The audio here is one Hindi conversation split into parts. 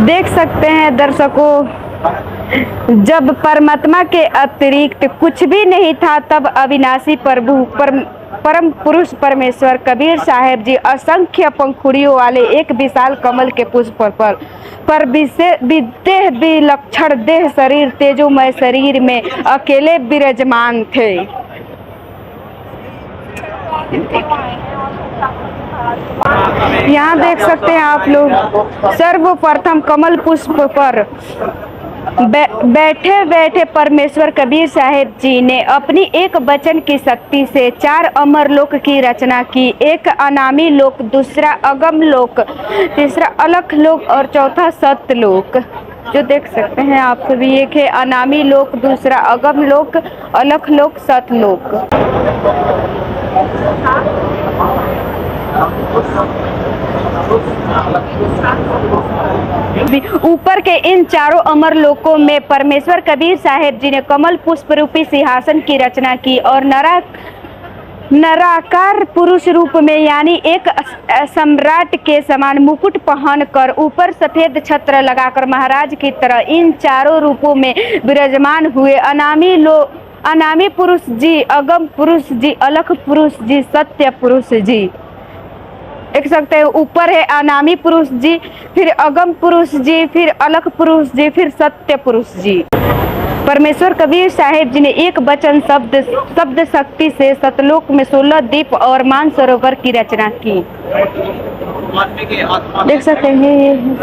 देख सकते हैं दर्शकों, जब परमात्मा के अतिरिक्त कुछ भी नहीं था, तब अविनाशी प्रभु परम पुरुष परमेश्वर कबीर साहब जी असंख्य पंखुड़ियों वाले एक विशाल कमल के पुष्प पर देह विलक्षण देह शरीर तेजोमय शरीर में अकेले विराजमान थे। यहाँ देख सकते हैं आप लोग, सर्वप्रथम कमल पुष्प पर बैठे बैठे परमेश्वर कबीर साहब जी ने अपनी एक वचन की शक्ति से 4 अमर लोक की रचना की। एक अनामी लोक, दूसरा अगम लोक, तीसरा अलख लोक और चौथा सत्य लोक। जो देख सकते हैं आप सभी, एक है अनामी लोक, दूसरा अगम लोक, अलख लोक, सत्य लोक। ऊपर के इन चारों अमर लोकों में परमेश्वर कबीर साहब जी ने कमल पुष्प रूपी सिंहासन की रचना की और नराकार पुरुष रूप में यानी एक सम्राट के समान मुकुट पहनकर ऊपर सफेद छत्र लगाकर महाराज की तरह इन चारों रूपों में विराजमान हुए। अनामी पुरुष जी, अगम पुरुष जी, अलख पुरुष जी, सत्य पुरुष जी। देख सकते हैं, ऊपर है अनामी पुरुष जी, फिर अगम पुरुष जी, फिर अलख पुरुष जी, फिर सत्य पुरुष जी। परमेश्वर कबीर साहब जी ने एक वचन शब्द शक्ति से सतलोक में 16 द्वीप और मानसरोवर की रचना की। देख सकते हैं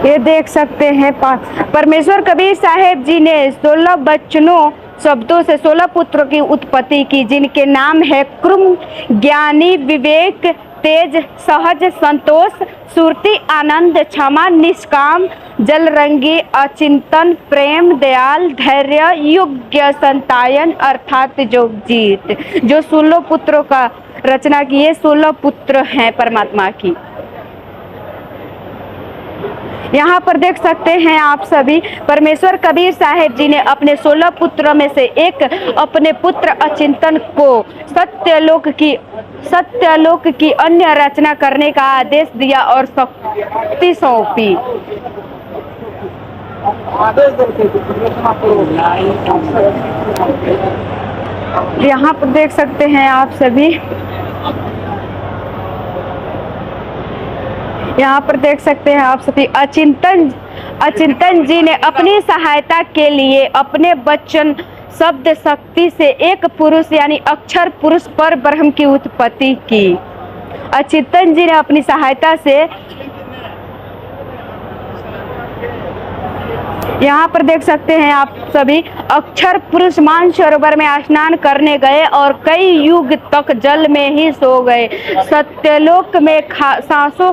ये देख सकते हैं परमेश्वर कबीर साहब जी ने 16 वचनों शब्दों से 16 पुत्रों की उत्पत्ति की, जिनके नाम है क्रुम, ज्ञानी, विवेक, तेज, सहज, संतोष, सुरति, आनंद, क्षमा, निष्काम, जलरंगी, अचिंतन, प्रेम, दयाल, धैर्य, योग्य, संतायन अर्थात जोगजीत। जो 16 पुत्रों का रचना की, ये 16 पुत्र हैं परमात्मा की। यहाँ पर देख सकते हैं आप सभी, परमेश्वर कबीर साहब जी ने अपने 16 पुत्रों में से एक अपने पुत्र अचिंतन को सत्यलोक की अन्य रचना करने का आदेश दिया और शक्ति सौंपी। यहाँ पर देख सकते हैं आप सभी, यहाँ पर देख सकते हैं आप सभी, अचिंतन जी ने अपनी सहायता के लिए अपने वचन शब्द शक्ति से एक पुरुष यानी अक्षर पुरुष पर ब्रह्म की उत्पत्ति की। अचिंतन जी ने अपनी सहायता से, यहाँ पर देख सकते हैं आप सभी, अक्षर पुरुष मानसरोवर में स्नान करने गए और कई युग तक जल में ही सो गए। सत्यलोक में श्वासों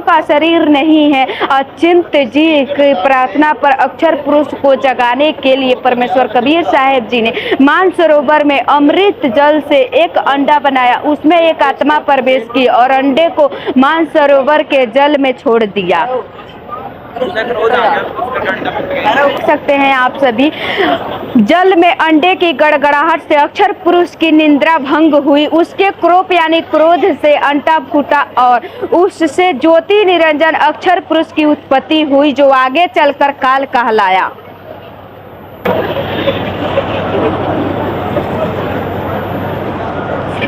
का शरीर नहीं है। अचिंत जी की प्रार्थना पर अक्षर पुरुष को जगाने के लिए परमेश्वर कबीर साहब जी ने मानसरोवर में अमृत जल से एक अंडा बनाया, उसमें एक आत्मा प्रवेश की और अंडे को मानसरोवर के जल में छोड़ दिया। देख सकते हैं आप सभी, जल में अंडे की गड़गड़ाहट से अक्षर पुरुष की निद्रा भंग हुई, उसके क्रोध यानी क्रोध से अंडा फूटा और उससे ज्योति निरंजन अक्षर पुरुष की उत्पत्ति हुई, जो आगे चलकर काल कहलाया।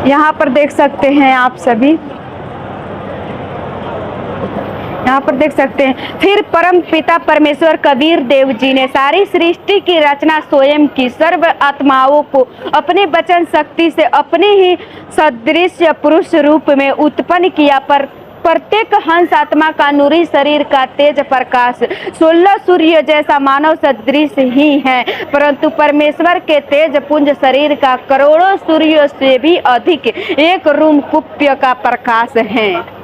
यहाँ पर देख सकते हैं आप सभी, यहाँ पर देख सकते हैं, फिर परम पिता परमेश्वर कबीर देव जी ने सारी सृष्टि की रचना स्वयं की। सर्व आत्माओं को अपने वचन शक्ति से अपने ही सदृश पुरुष रूप में उत्पन्न किया। पर प्रत्येक हंस आत्मा का नूरी शरीर का तेज प्रकाश 16 सूर्य जैसा मानव सदृश ही है, परंतु परमेश्वर के तेज पुंज शरीर का करोड़ों सूर्यों से भी अधिक एक रूमकुप्य का प्रकाश है।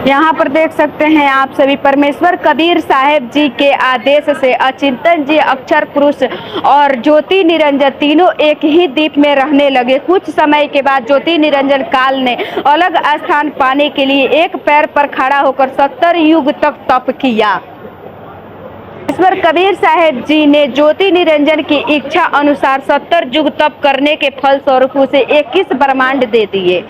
यहाँ पर देख सकते हैं आप सभी, परमेश्वर कबीर साहेब जी के आदेश से अचिंतन जी, अक्षर पुरुष और ज्योति निरंजन तीनों एक ही दीप में रहने लगे। कुछ समय के बाद ज्योति निरंजन काल ने अलग स्थान पाने के लिए एक पैर पर खड़ा होकर 70 युग तक तप किया। परमेश्वर कबीर साहेब जी ने ज्योति निरंजन की इच्छा अनुसार 70 युग तप करने के फल स्वरूप उसे 21 ब्रह्मांड दे दिए।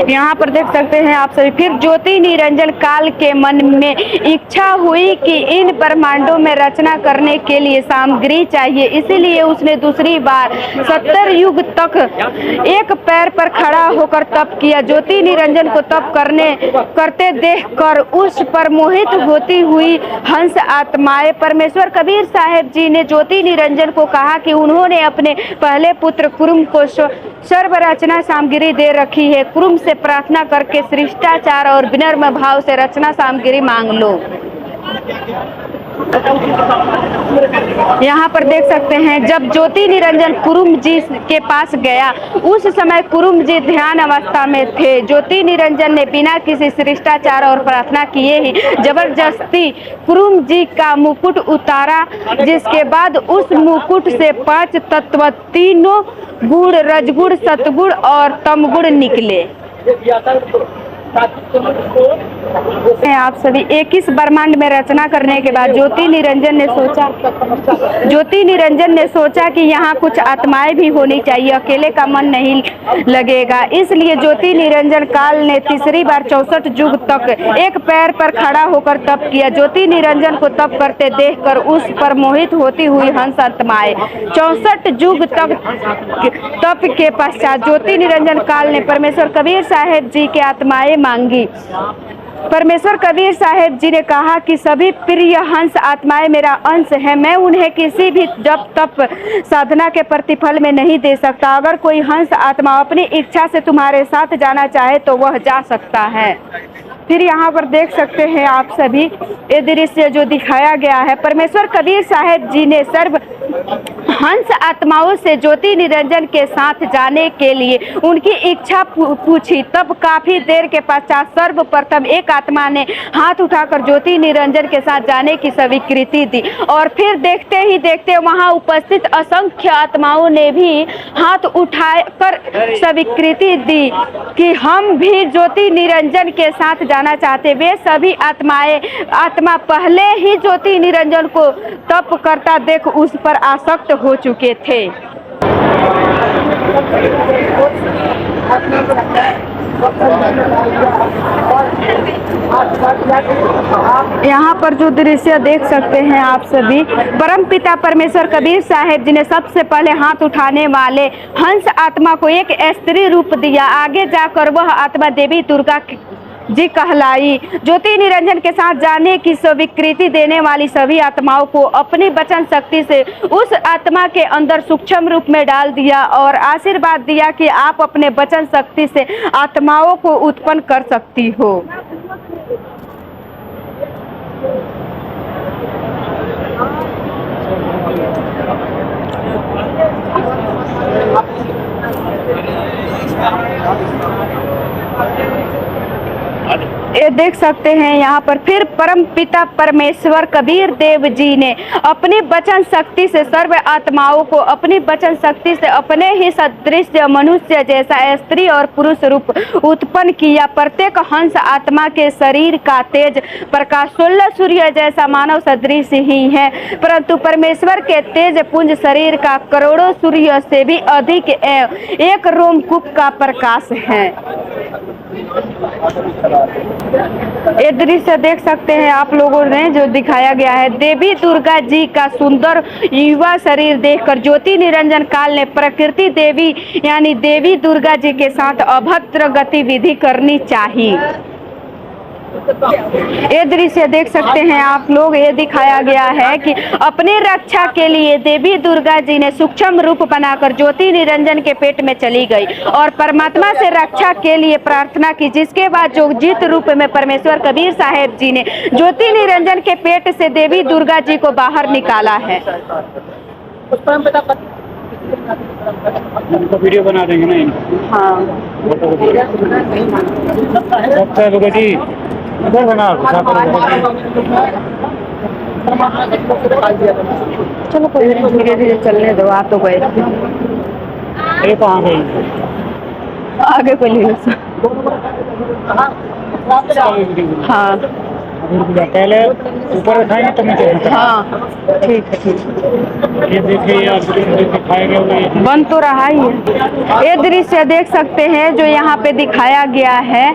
यहाँ पर देख सकते हैं आप सभी, फिर ज्योति निरंजन काल के मन में इच्छा हुई कि इन ब्रह्मांडों में रचना करने के लिए सामग्री चाहिए, इसीलिए उसने दूसरी बार 70 युग तक एक पैर पर खड़ा होकर तप किया। ज्योति निरंजन को तप करते देखकर उस पर मोहित होती हुई हंस आत्माएं परमेश्वर कबीर साहेब जी ने ज्योति निरंजन को कहा कि उन्होंने अपने पहले पुत्र कुरुम को सर्व रचना सामग्री दे रखी है। कुरुम से प्रार्थना करके शिष्टाचार और विनम्र भाव से रचना सामग्री मांग लो। यहाँ पर देख सकते हैं, जब ज्योति निरंजन कुरुम जी के पास गया उस समय कुरुम जी ध्यान अवस्था में थे। ज्योति निरंजन ने बिना किसी शिष्टाचार और प्रार्थना किए ही जबरदस्ती कुरुम जी का मुकुट उतारा, जिसके बाद उस मुकुट से 5 तत्व, तीनों गुण, रजगुण, सतगुण और तमगुण निकले। आप सभी 21 ब्रह्मांड में रचना करने के बाद ज्योति निरंजन ने सोचा कि यहाँ कुछ आत्माएं भी होनी चाहिए, अकेले का मन नहीं लगेगा। इसलिए ज्योति निरंजन काल ने तीसरी बार 64 युग तक एक पैर पर खड़ा होकर तप किया। ज्योति निरंजन को तप करते देखकर उस पर मोहित होती हुई हंस आत्माएं 64 युग तक तप के पश्चात ज्योति निरंजन काल ने परमेश्वर कबीर साहेब जी के आत्माएं मांगी। परमेश्वर कबीर साहेब जी ने कहा कि सभी प्रिय हंस आत्माएं मेरा अंश है, मैं उन्हें किसी भी जप तप साधना के प्रतिफल में नहीं दे सकता। अगर कोई हंस आत्मा अपनी इच्छा से तुम्हारे साथ जाना चाहे तो वह जा सकता है। फिर यहाँ पर देख सकते हैं आप सभी, ये दृश्य जो दिखाया गया है, परमेश्वर कबीर साहेब जी ने सर्व हंस आत्माओं से ज्योति निरंजन के साथ जाने के लिए उनकी इच्छा पूछी। तब काफी देर के पश्चात सर्वप्रथम एक आत्मा ने हाथ उठाकर ज्योति निरंजन के साथ जाने की स्वीकृति दी और फिर देखते ही देखते वहां उपस्थित असंख्य आत्माओं ने भी हाथ उठाकर स्वीकृति दी कि हम भी ज्योति निरंजन के साथ जाना चाहते। वे सभी आत्मा पहले ही ज्योति निरंजन को तप करता देख उस पर आसक्त हो चुके थे। यहाँ पर जो दृश्य देख सकते हैं आप सभी, परमपिता परमेश्वर कबीर साहेब जी ने सबसे पहले हाथ उठाने वाले हंस आत्मा को एक स्त्री रूप दिया। आगे जाकर वह आत्मा देवी दुर्गा जी कहलाई। ज्योति निरंजन के साथ जाने की स्वीकृति देने वाली सभी आत्माओं को अपनी वचन शक्ति से उस आत्मा के अंदर सूक्ष्म रूप में डाल दिया और आशीर्वाद दिया कि आप अपने वचन शक्ति से आत्माओं को उत्पन्न कर सकती हो। ये देख सकते हैं यहाँ पर, फिर परम पिता परमेश्वर कबीर देव जी ने अपनी वचन शक्ति से सर्व आत्माओं को अपनी वचन शक्ति से अपने ही सदृश मनुष्य जैसा स्त्री और पुरुष रूप उत्पन्न किया। प्रत्येक हंस आत्मा के शरीर का तेज प्रकाश 16 सूर्य जैसा मानव सदृश ही है, परंतु परमेश्वर के तेज पुंज शरीर का करोड़ों सूर्य से भी अधिक एक रोमकूप का प्रकाश है। ये दृश्य देख सकते हैं आप लोगों ने जो दिखाया गया है, देवी दुर्गा जी का सुंदर युवा शरीर देखकर ज्योति निरंजन काल ने प्रकृति देवी यानी देवी दुर्गा जी के साथ अभद्र गतिविधि करनी चाहिए। ये दृश्य देख सकते हैं आप लोग, ये दिखाया गया है कि अपनी रक्षा के लिए देवी दुर्गा जी ने सूक्ष्म रूप बनाकर ज्योति निरंजन के पेट में चली गई और परमात्मा से रक्षा के लिए प्रार्थना की, जिसके बाद जोगजित रूप में परमेश्वर कबीर साहेब जी ने ज्योति निरंजन के पेट से देवी दुर्गा जी को बाहर निकाला है। इनको वीडियो बना देंगे ना इनको। हाँ फोटो को अच्छा लोग जी इधर बना चलो कोई नहीं, धीरे धीरे चलने दो, आ तो गए ये कहाँ गई आगे कोई नहीं। हाँ पहले ऊपर उठाएंगे तो नीचे हाँ ठीक है ठीक है। ये देखिए आप दिखाएंगे वो बन तो रहा ही है। ये दृश्य देख सकते हैं जो यहाँ पे दिखाया गया है,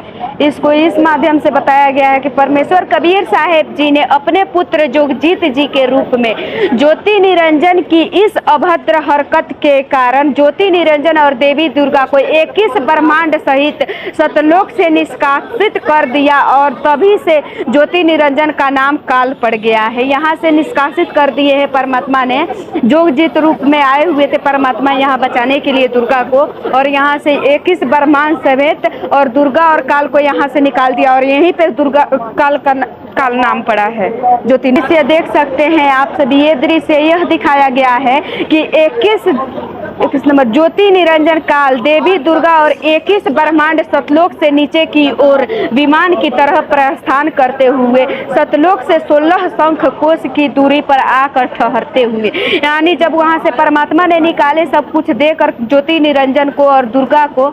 इसको इस माध्यम से बताया गया है कि परमेश्वर कबीर साहेब जी ने अपने पुत्र जोगजीत जी के रूप में ज्योति निरंजन की इस अभद्र हरकत के कारण ज्योति निरंजन और देवी दुर्गा को 21 ब्रह्मांड सहित सतलोक से निष्कासित कर दिया और तभी से ज्योति निरंजन का नाम काल पड़ गया है। यहाँ से निष्कासित कर दिए हैं परमात्मा ने, जोगजीत रूप में आए हुए थे परमात्मा यहाँ बचाने के लिए दुर्गा को, और यहाँ से 21 ब्रह्मांड समेत और दुर्गा और काल को यहाँ से निकाल दिया और यहीं पे दुर्गा काल नाम पड़ा है ज्योति। दृश्य देख सकते हैं आप सभी, ये दृश्य यह दिखाया गया है कि 21 नंबर ज्योति निरंजन काल देवी दुर्गा और 21 ब्रह्मांड सतलोक से नीचे की ओर विमान की तरह प्रस्थान करते हुए सतलोक से 16 शंख कोश की दूरी पर आकर ठहरते हुए, यानी जब वहां से परमात्मा ने निकाले सब कुछ देकर ज्योति निरंजन को और दुर्गा को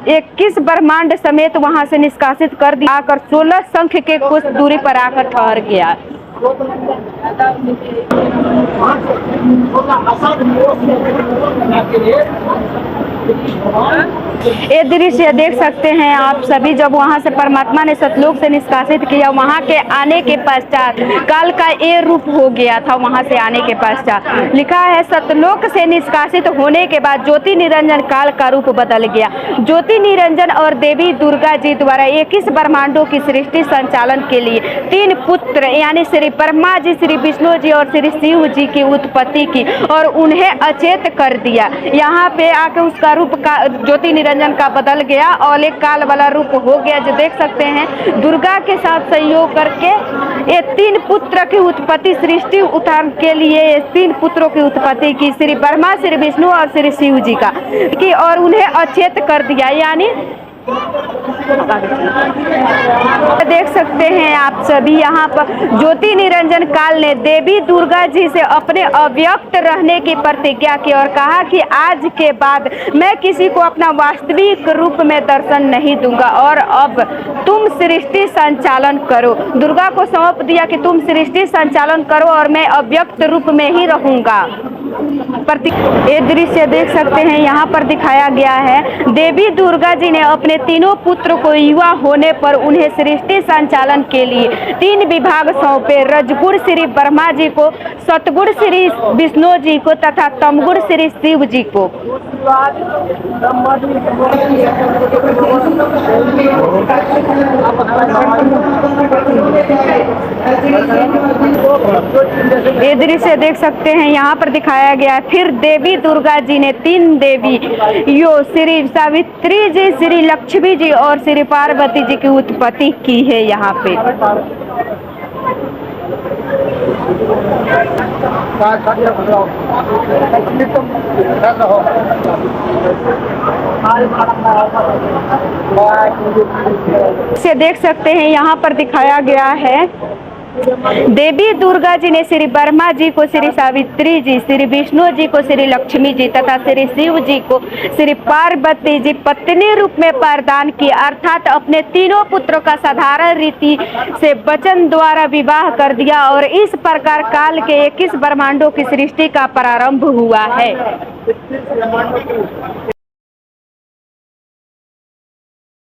21 ब्रह्मांड समेत वहां से निष्कासित कर दिया, आकर 16 शंख के कुछ दूरी पर आकर ठहर गया। ये दृश्य देख सकते हैं आप सभी, जब वहां से परमात्मा ने सतलोक से निष्कासित किया, वहां के आने के पश्चात काल का ये रूप हो गया था। वहां से आने के पश्चात लिखा है सतलोक से निष्कासित होने के बाद ज्योति निरंजन काल का रूप बदल गया। ज्योति निरंजन और देवी दुर्गा जी द्वारा 21 ब्रह्मांडों की सृष्टि संचालन के लिए 3 पुत्र यानी श्री ब्रह्मा जी, श्री विष्णु जी और श्री शिव जी की उत्पत्ति की और उन्हें अचेत कर दिया। यहाँ पे आके उसका रूप का ज्योति निरंजन का बदल गया और एक काल वाला रूप हो गया, जो देख सकते हैं। दुर्गा के साथ सहयोग करके ये 3 पुत्र की उत्पत्ति सृष्टि उतार के लिए 3 पुत्रों की उत्पत्ति की, श्री ब्रह्मा, श्री विष्णु और श्री शिव जी का की, और उन्हें अचेत कर दिया। यानी देख सकते हैं आप सभी, यहाँ पर ज्योति निरंजन काल ने देवी दुर्गा जी से अपने अव्यक्त रहने की प्रतिज्ञा की और कहा कि आज के बाद मैं किसी को अपना वास्तविक रूप में दर्शन नहीं दूंगा और अब तुम सृष्टि संचालन करो। दुर्गा को सौंप दिया कि तुम सृष्टि संचालन करो और मैं अव्यक्त रूप में ही रहूंगा। ये दृश्य देख सकते हैं, यहाँ पर दिखाया गया है देवी दुर्गा जी ने अपने तीनों पुत्र को युवा होने पर उन्हें सृष्टि संचालन के लिए 3 विभाग सौंपे। रजगुण श्री ब्रह्मा जी को, सतगुण श्री विष्णु जी को तथा तमगुण श्री शिव जी को। ये दृश्य देख सकते हैं, यहाँ पर दिखाया गया। फिर देवी दुर्गा जी ने 3 देवी यो श्री सावित्री जी, श्री लक्ष्मी जी और श्री पार्वती जी की उत्पत्ति की है। यहाँ पे से देख सकते हैं, यहाँ पर दिखाया गया है देवी दुर्गा जी ने श्री ब्रह्मा जी को, श्री सावित्री जी, श्री विष्णु जी को, श्री लक्ष्मी जी तथा श्री शिव जी को श्री पार्वती जी पत्नी रूप में प्रदान की, अर्थात अपने तीनों पुत्रों का साधारण रीति से वचन द्वारा विवाह कर दिया और इस प्रकार काल के 21 ब्रह्मांडों की सृष्टि का प्रारंभ हुआ है।